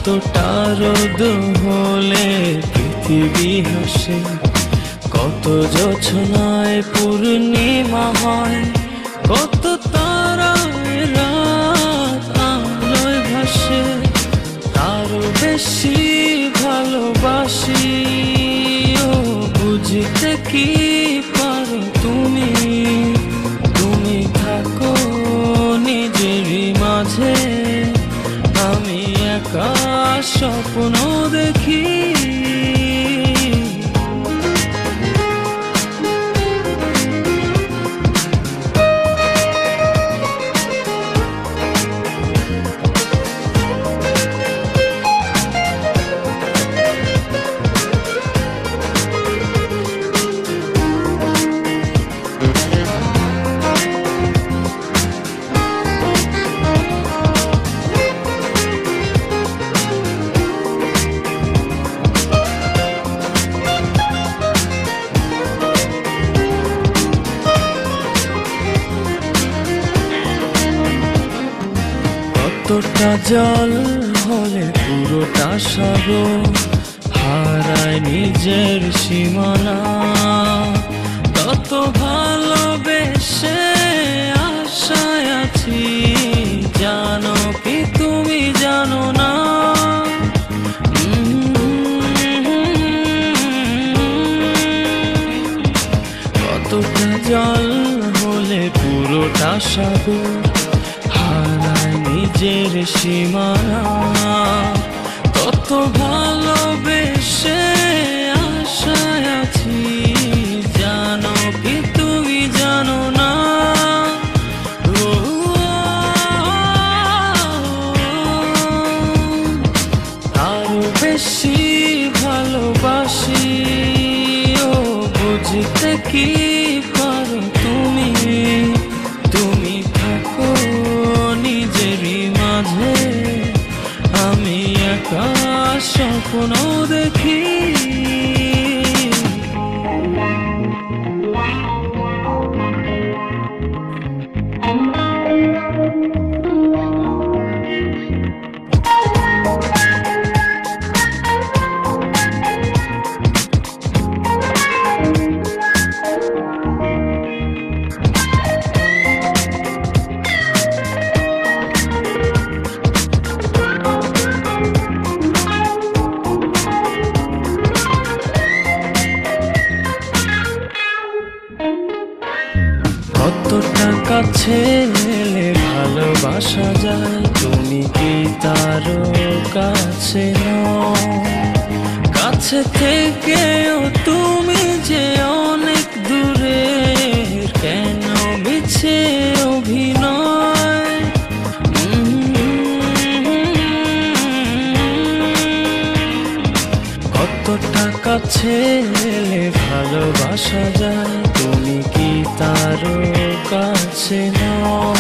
কতটা রোদ হলে পৃথিবী হাসে, কত জোছনায় পূর্ণিমা হয়, কত তারায় রাত আলোয় ভাসে। তারও বেশি ভালোবাসি, ও বুঝতে কি পারো তুমি? তুমি থাকো নিজেরই মাঝে, আমি একা স্বপ্ন দেখি। কতটা জল হলে পুরোটা সাগর হারায় নিজের সীমানা, তত ভালোবেসে আশায় আছি, জানো কি তুমি জানো না? কতটা জল হলে পুরোটা সাগর হারায় নিজের সীমানা, কত ভালোবেসে আশায় আছি, জানো কি তুমি জানো না? আরো বেশি ভালোবাসি, ও বুঝতে কি পারো তুমি? তুমি থাকো নিজেরই মাঝে, আমি একা স্বপ্ন দেখি। কতটা কাছে এলে ভালোবাসা যায়, তুমি কি তারও কাছে নও? কাছে থেকেও তুমি যে অনেক দূরে, কেন মিছে অভিনয়? কতটা কাছে এলে ভালোবাসা যায়, তুমি কি তারও কাছে নও?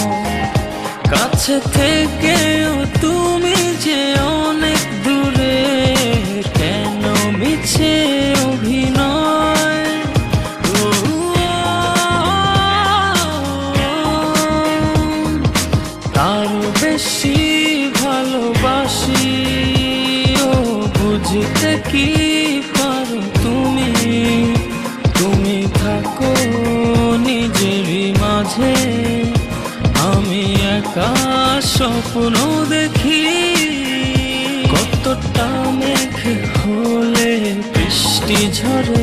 কাছে থেকেও তুমি যে অনেক দূরে, কেন মিছে অভিনয়? তারও বেশি ভালোবাসি, ও বুঝতে কি পারো তুমি? তুমি থাকো নিজেরই মাঝে, আমি একা স্বপ্ন দেখি। কতটা মেঘ হলে বৃষ্টি ঝরে,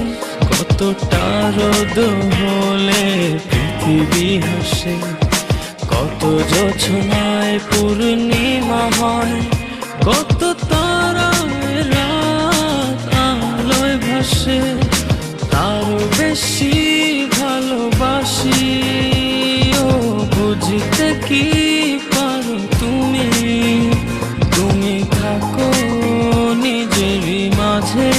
কতটা রোদ হলে পৃথিবী হাসে, কত জোছনায় পূর্ণিমা হয়, কত তারায় রাত আলোয় ভাসে। তারও বেশি ভালোবাসি, ও বুঝতে কি পারো তুমি? তুমি থাকো নিজেরই মাঝে,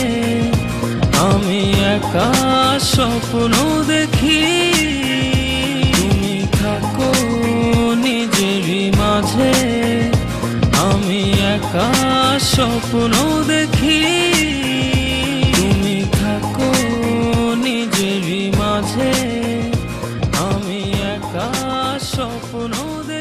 আমি একা স্বপ্ন দেখি। তুমি থাকো নিজেরই মাঝে, আমি একা স্বপ্ন দেখি। তুমি থাকো নিজেরই মাঝে, আমি একা স্বপ্ন দেখি।